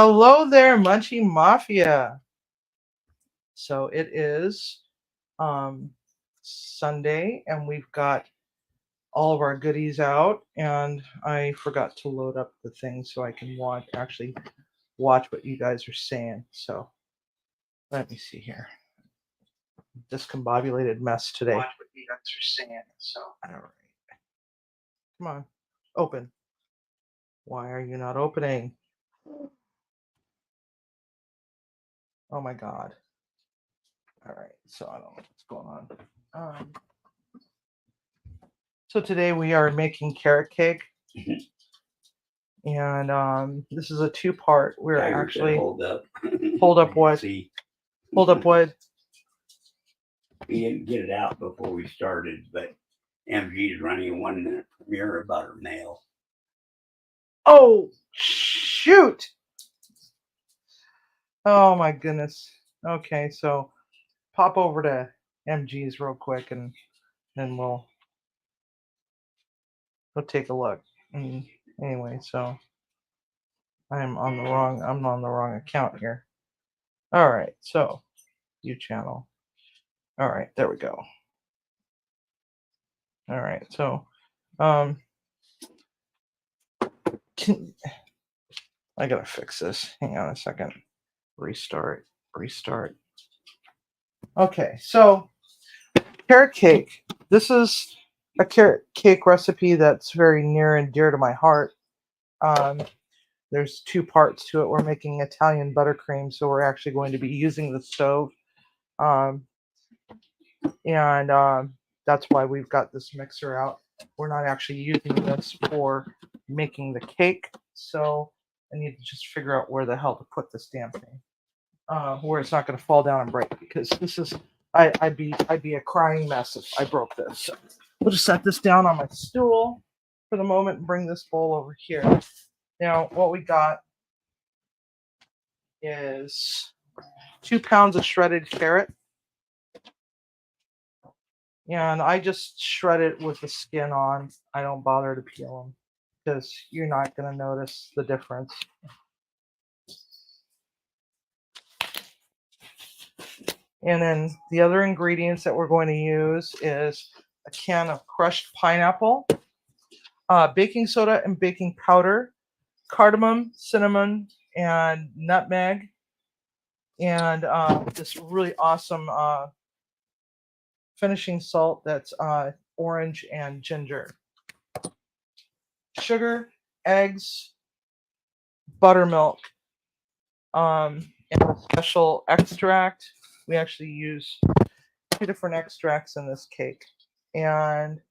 Hello there, Munchie Mafia. So it is um, Sunday, and we've got all of our goodies out. And I forgot to load up the thing so I can watch what you guys are saying. So let me see here. Discombobulated mess today. Watch what you guys are saying. So all right, come on, open. Why are you not opening? Oh my God. All right, so I don't know what's going on. Um, So today we are making carrot cake, and this is a two-part. We're actually hold up what? See, Hold up what? we didn't get it out before we started, but MG is running a 1 minute premiere about her mail. Oh shoot! Oh my goodness. Okay, so pop over to MG's real quick, and then we'll take a look. Anyway, so I'm on the wrong account here. All right, so view channel. All right, there we go. All right, so um, I gotta fix this. Hang on a second. Restart. Okay, so carrot cake. This is a carrot cake recipe that's very near and dear to my heart. Um, there's two parts to it. We're making Italian buttercream, so we're actually going to be using the stove. Um, and that's why we've got this mixer out. We're not actually using this for making the cake, so I need to just figure out where the hell to put this damn thing, where it's not going to fall down and break, because this is I'd be a crying mess if I broke this. So we'll just set this down on my stool for the moment and bring this bowl over here. Now what we got is 2 pounds of shredded carrot. And I just shred it with the skin on. I don't bother to peel them because you're not going to notice the difference. And then the other ingredients that we're going to use is a can of crushed pineapple, baking soda and baking powder, cardamom, cinnamon, and nutmeg, and this really awesome finishing salt that's orange and ginger. Sugar, eggs, buttermilk, and a special extract. We actually use 2 different extracts in this cake. And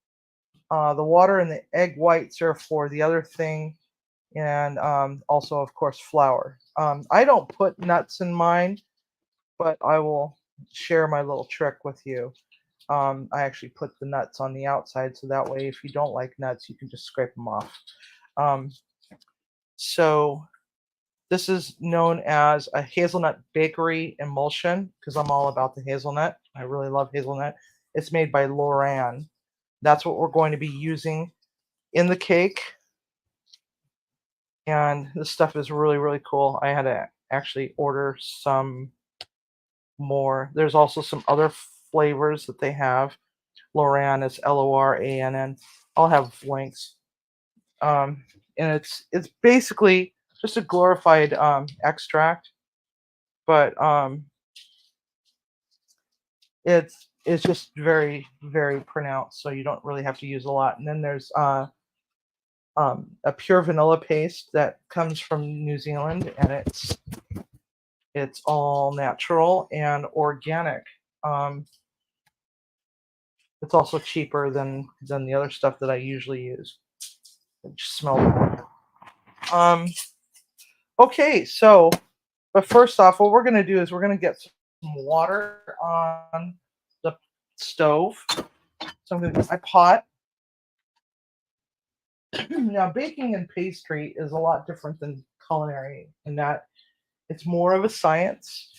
the water and the egg whites are for the other thing. And also, of course, flour. I don't put nuts in mine, but I will share my little trick with you. I actually put the nuts on the outside, so that way if you don't like nuts, you can just scrape them off. So this is known as a hazelnut bakery emulsion because I'm all about the hazelnut. I really love hazelnut. It's made by Loran. That's what we're going to be using in the cake. And this stuff is really, really cool. I had to actually order some more. There's also some other flavors that they have. Loran is Lorann. I'll have links. And it's basically just a glorified extract, but it's just very, very pronounced, so you don't really have to use a lot. And then there's a pure vanilla paste that comes from New Zealand, and it's all natural and organic. It's also cheaper than the other stuff that I usually use. It just smells good. Okay, so but first off, what we're going to do is we're going to get some water on the stove. So I'm going to get my pot. Now, baking and pastry is a lot different than culinary in that it's more of a science.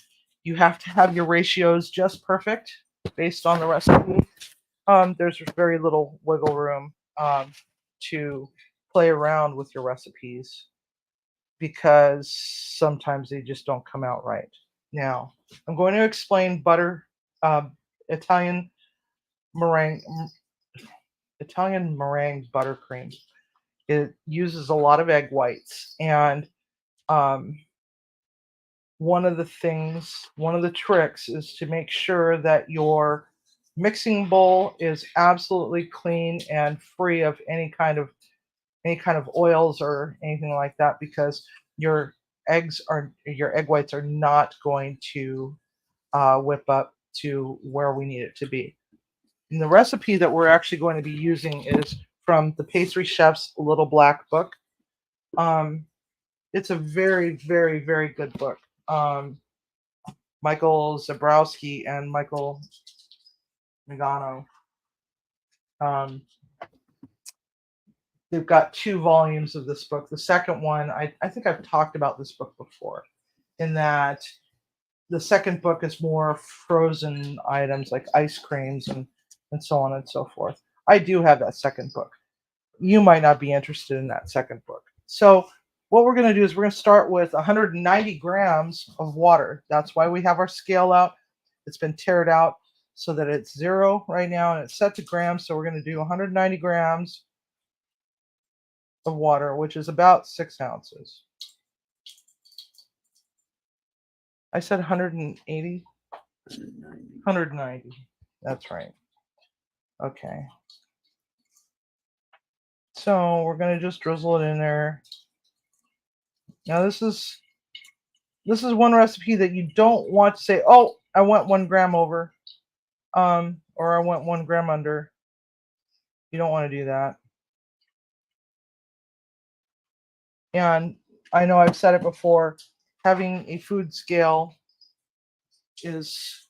You have to have your ratios just perfect based on the recipe. There's very little wiggle room to play around with your recipes. because sometimes they just don't come out right. Now, I'm going to explain uh, Italian meringue, Italian meringue buttercream. It uses a lot of egg whites, and um, one of the tricks is to make sure that your mixing bowl is absolutely clean and free of any kind of oils or anything like that, because your egg whites are not going to whip up to where we need it to be. And the recipe that we're actually going to be using is from the Pastry Chef's Little Black Book. Um, it's a very, very, very good book. Um, Michael Zabrowski and Michael Nagano. Um, they've got 2 volumes of this book. The second one, I think I've talked about this book before, in that the second book is more frozen items like ice creams and so on and so forth. I do have that second book. You might not be interested in that second book. So what we're going to do is we're going to start with 190 grams of water. That's why we have our scale out. It's been tared out so that it's 0 right now, and it's set to grams. So we're going to do 190 grams of water, which is about 6 ounces. I said 180? 190. That's right. Okay. So we're going to just drizzle it in there. Now this is one recipe that you don't want to say, oh, I went 1 gram over, or I went 1 gram under. You don't want to do that. And I know I've said it before, having a food scale is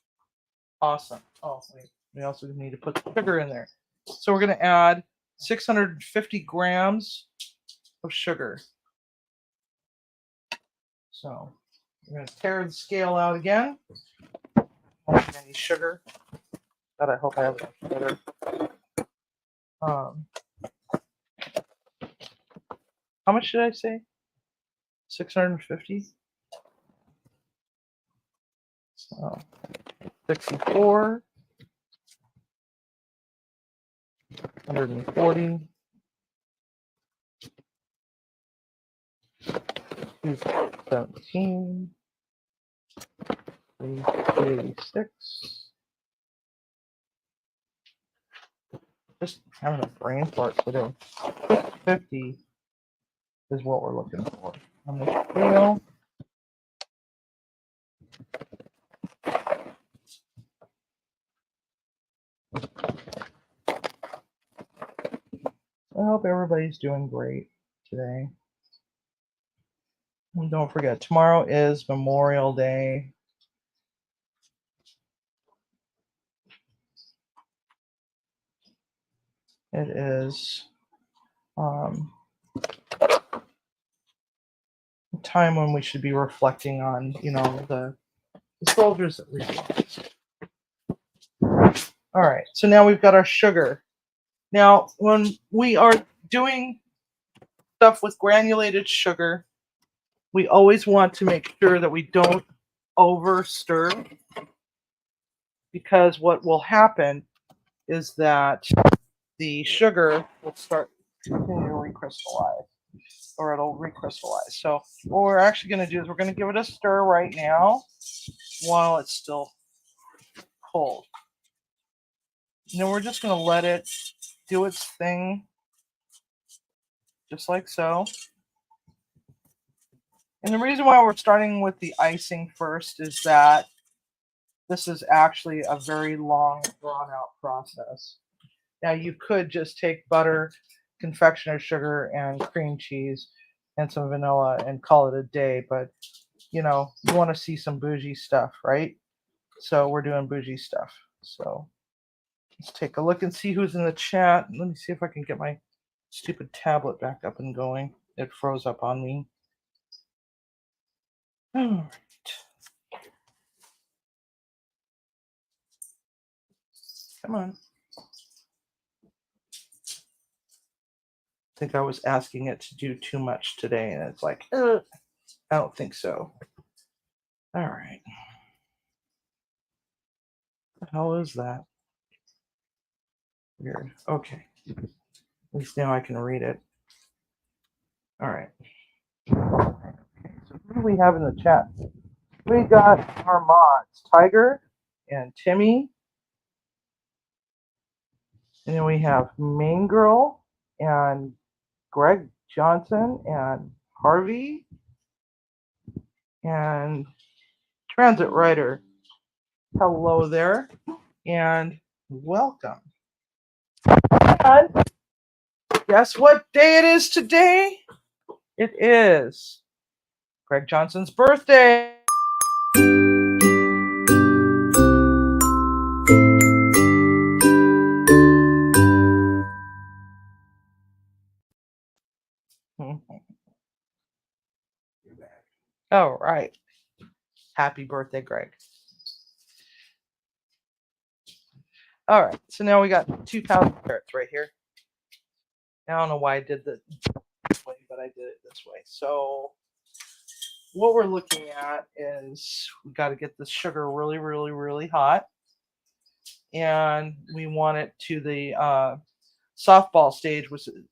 awesome. Oh, wait, we also need to put the sugar in there. So we're going to add 650 grams of sugar. So we're going to tear the scale out again. Any sugar. God, I hope I have enough sugar. How much did I say? 650? So 64, 140, 217, 386. Just having a brain fart today. 50 is what we're looking for on the scale. I hope everybody's doing great today. And don't forget, tomorrow is Memorial Day. It is a time when we should be reflecting on, the soldiers that we lost. All right, so now we've got our sugar. Now, when we are doing stuff with granulated sugar, we always want to make sure that we don't over stir, because what will happen is that the sugar will start to recrystallize, or it'll recrystallize. So what we're actually going to do is we're going to give it a stir right now while it's still cold. And then we're just going to let it do its thing, just like so. And the reason why we're starting with the icing first is that this is actually a very long, drawn-out process. Now, you could just take butter, confectioner's sugar, and cream cheese and some vanilla and call it a day, but, you want to see some bougie stuff, right? So we're doing bougie stuff. So let's take a look and see who's in the chat. Let me see if I can get my stupid tablet back up and going. It froze up on me. All right. Come on. I think I was asking it to do too much today, and it's like, ugh. I don't think so. All right. What the hell is that? Weird. Okay. At least now I can read it. All right. So who do we have in the chat? We got our mods, Tiger and Timmy. And then we have Main Girl and Greg Johnson and Harvey and Transit Rider. Hello there and welcome. And guess what day it is today? It is Greg Johnson's birthday. All right. Happy birthday, Greg. All right. So now we got 2 pounds of carrots right here. I don't know why I did this way, but I did it this way. So what we're looking at is we got to get this sugar really, really, really hot. And we want it to the softball stage,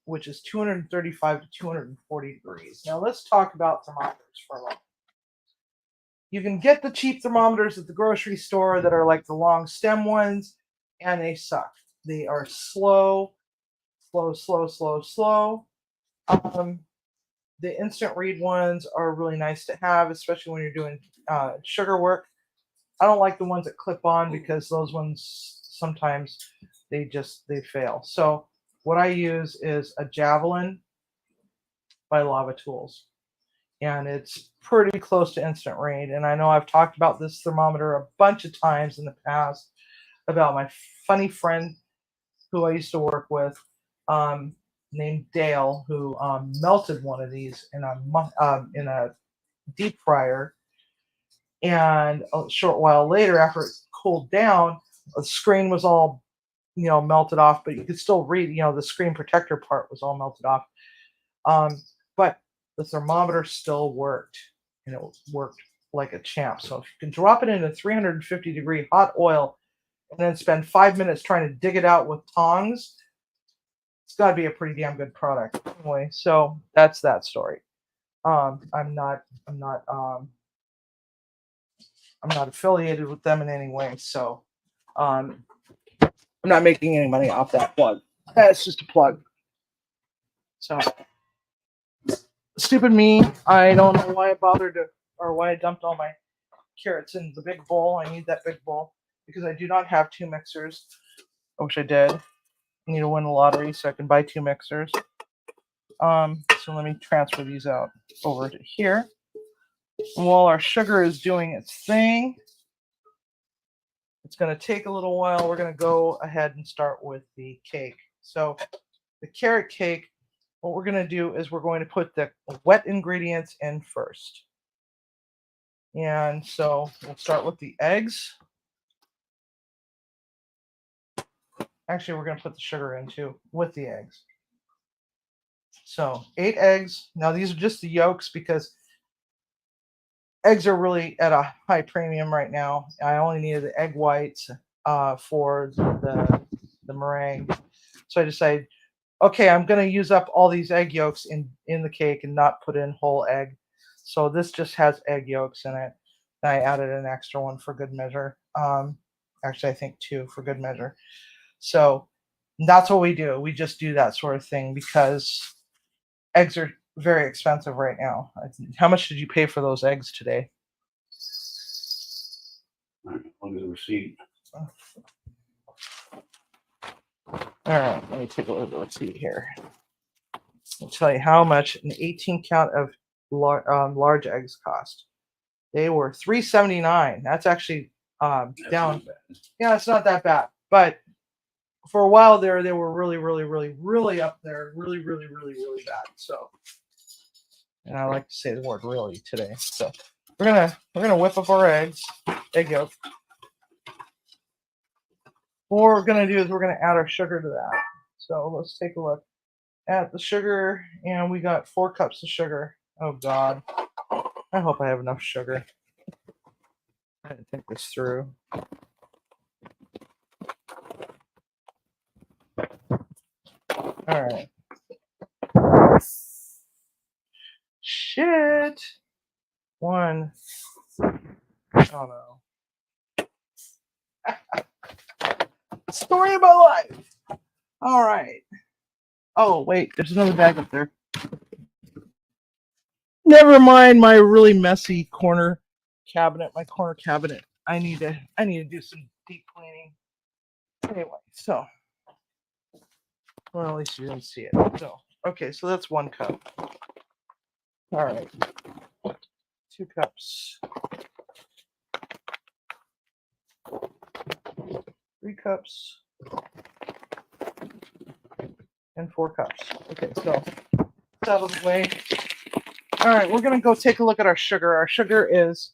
which is 235 to 240 degrees. Now let's talk about thermometers for a moment. You can get the cheap thermometers at the grocery store that are like the long stem ones, and they suck. They are slow. The instant read ones are really nice to have, especially when you're doing sugar work. I don't like the ones that clip on because those ones sometimes they fail. So what I use is a Javelin by Lava Tools, and it's pretty close to instant read. And I know I've talked about this thermometer a bunch of times in the past about my funny friend who I used to work with, named Dale, who melted one of these in a deep fryer, and a short while later, after it cooled down, the screen was all melted off, but you could still read. The screen protector part was all melted off, but the thermometer still worked, and it worked like a champ. So if you can drop it into 350-degree hot oil and then spend 5 minutes trying to dig it out with tongs, it's got to be a pretty damn good product. Anyway, so that's that story. I'm not affiliated with them in any way, so I'm not making any money off that plug. That's just a plug. So stupid me. I don't know why I bothered to, or why I dumped all my carrots in the big bowl. I need that big bowl because I do not have 2 mixers. I wish I did. I need to win the lottery so I can buy 2 mixers. So let me transfer these out over to here. And while our sugar is doing its thing, it's going to take a little while. We're going to go ahead and start with the cake. So the carrot cake, what we're going to do is we're going to put the wet ingredients in first. And so we'll start with the eggs. Actually, we're going to put the sugar in too with the eggs. So 8 eggs. Now these are just the yolks because eggs are really at a high premium right now. I only needed the egg whites for the meringue. So I decided, okay, I'm going to use up all these egg yolks in the cake and not put in whole egg. So this just has egg yolks in it. And I added an extra one for good measure. Actually, I think 2 for good measure. So that's what we do. We just do that sort of thing because eggs are very expensive right now. How much did you pay for those eggs today? I'll do the receipt. All right, let me take a look at the receipt here. I'll tell you how much an 18 count of large eggs cost. They were $3.79. That's actually down. Yeah, it's not that bad. But for a while there, they were really, really, really, really up there. Really, really, really, really bad. So, and I like to say the word "really" today. So we're gonna whip up our egg yolk. What we're gonna do is we're gonna add our sugar to that. So let's take a look at the sugar, and we got 4 cups of sugar. Oh God. I hope I have enough sugar. I didn't think this through. All right. Shit. One. Oh no. Story of my life. All right. Oh wait, there's another bag up there. Never mind my really messy corner cabinet. My corner cabinet. I need to do some deep cleaning. Anyway, so well, at least you didn't see it. So okay, so that's 1 cup. All right, 2 cups, 3 cups, and 4 cups. Okay, so that's out of the way. All right, we're gonna go take a look at our sugar. Our sugar is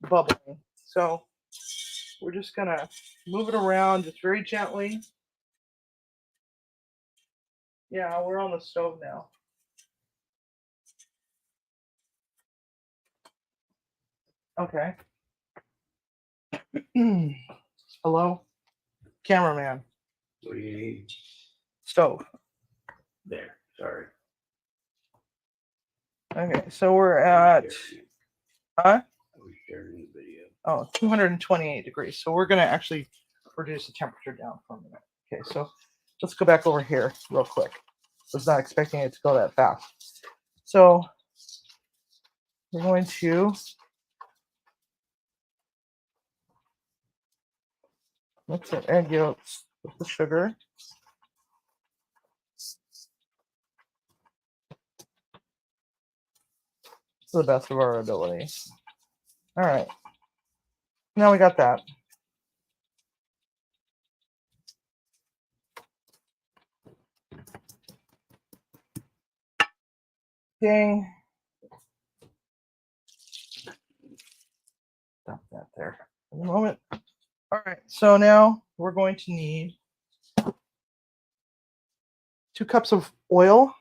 bubbling, so we're just gonna move it around just very gently. Yeah, we're on the stove now. Okay. Hello, cameraman. What do you need? Stove. There. Sorry. Okay, so we're at huh? I was sharing the video. Oh, 228 degrees. So we're gonna actually reduce the temperature down for a minute. Okay, so let's go back over here real quick. I was not expecting it to go that fast. So we're going to mix the egg yolks with the sugar. To the best of our ability. All right. Now we got that. Ding. Stop that there for the moment. All right. So now we're going to need 2 cups of oil.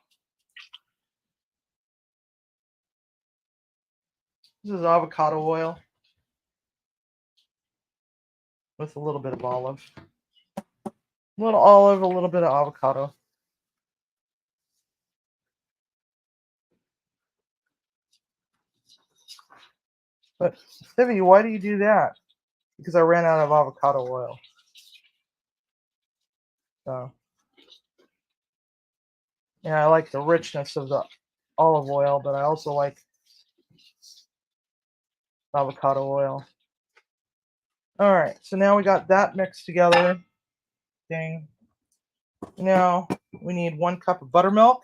This is avocado oil with a little bit of olive. A little olive, a little bit of avocado. But Stevie, why do you do that? Because I ran out of avocado oil. So yeah, I like the richness of the olive oil, but I also like avocado oil. All right, so now we got that mixed together. Dang. Now we need 1 cup of buttermilk.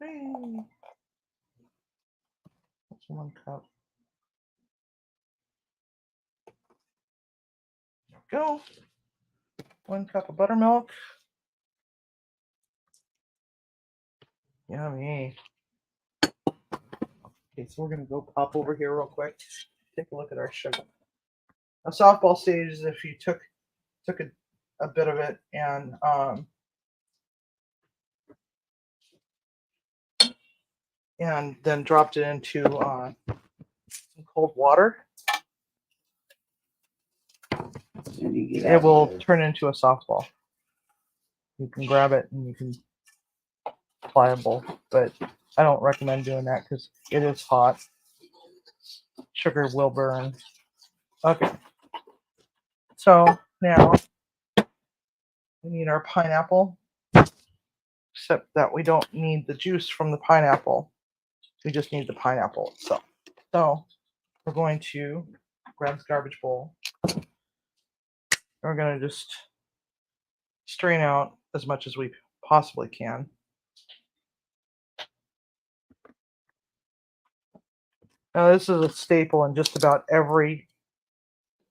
Hey. That's 1 cup. There we go. 1 cup of buttermilk. Yummy. Okay, so we're gonna go pop over here real quick. Take a look at our sugar. A softball stage is if you took a bit of it and then dropped it into some cold water. It will turn into a softball. You can grab it and you can pliable, but I don't recommend doing that because it is hot. Sugar will burn. Okay. So now we need our pineapple, except that we don't need the juice from the pineapple. We just need the pineapple itself. So we're going to grab this garbage bowl. We're going to just strain out as much as we possibly can. Now this is a staple in just about every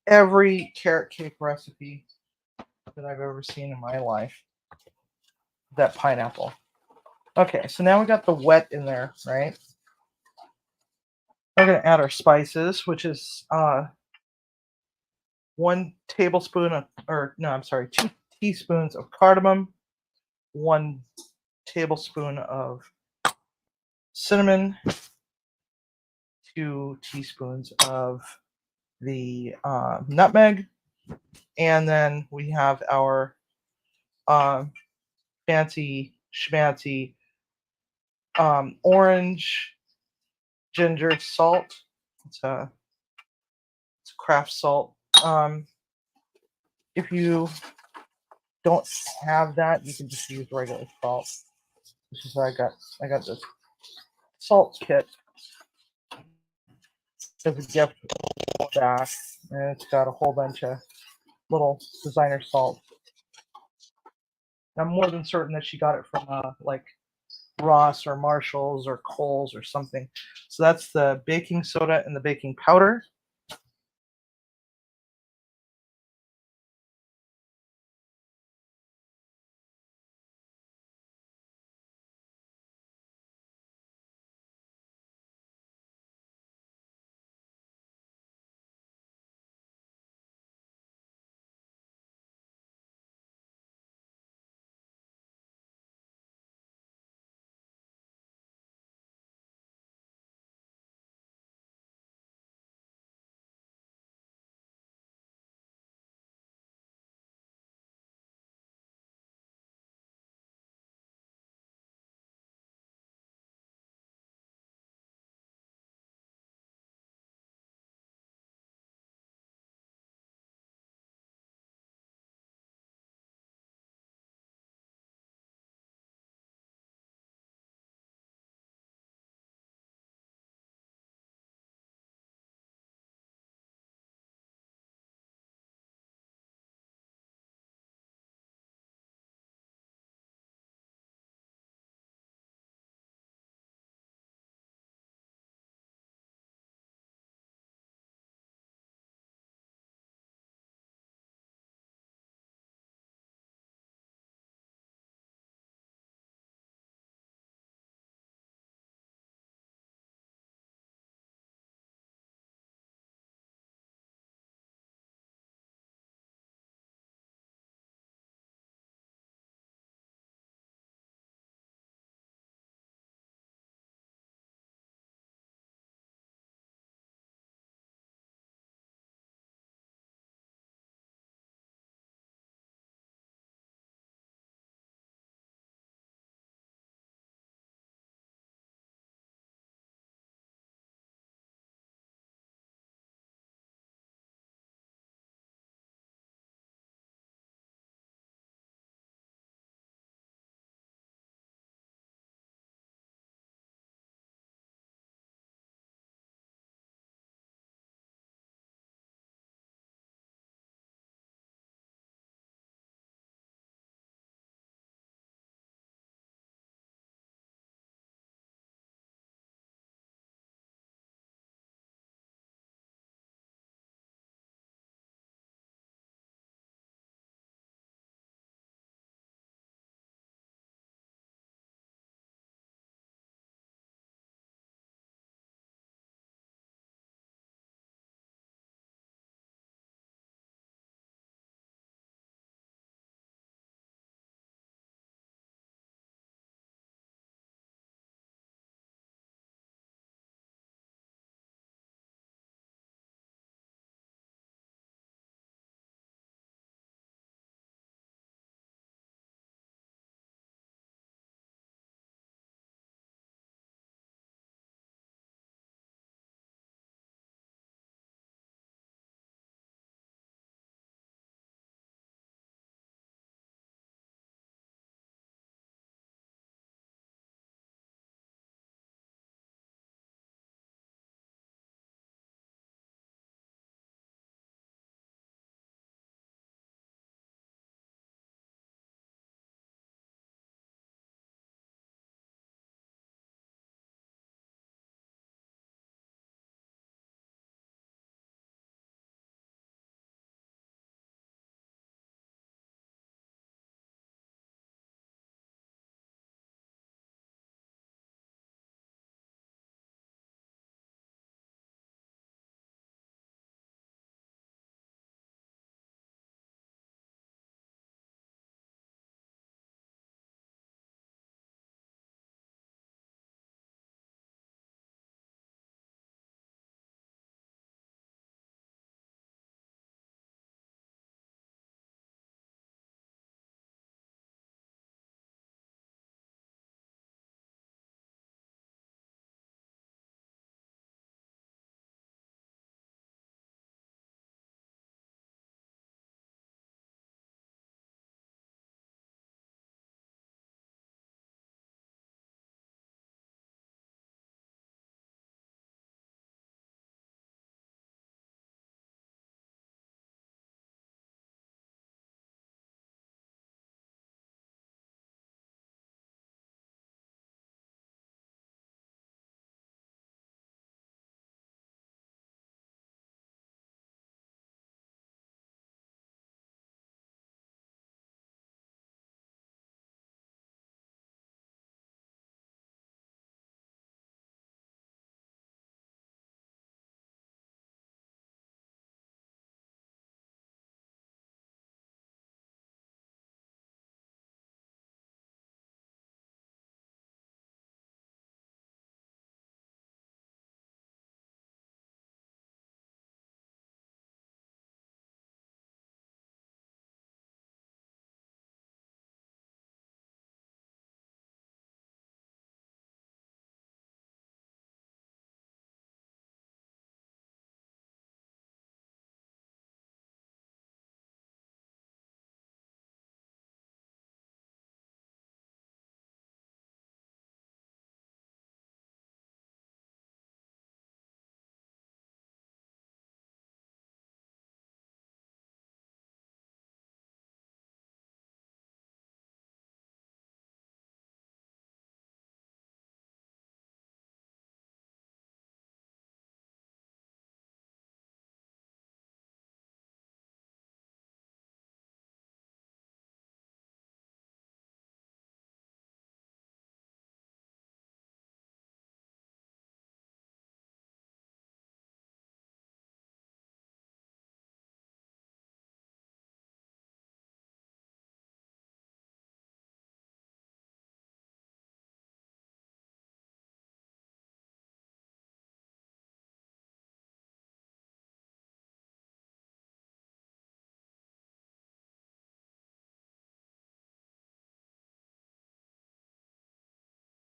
carrot cake recipe that I've ever seen in my life. That pineapple. Okay, so now we got the wet in there, right? We're gonna add our spices, which is 1 tablespoon of, or no, I'm sorry, teaspoons of cardamom, 1 tablespoon of cinnamon, 2 teaspoons of the nutmeg, and then we have our fancy schmancy orange ginger salt. It's a craft salt. If you don't have that, you can just use regular salt. This is what I got. I got this salt kit as a gift back, and it's got a whole bunch of little designer salt. I'm more than certain that she got it from like Ross or Marshalls or Kohl's or something. So that's the baking soda and the baking powder.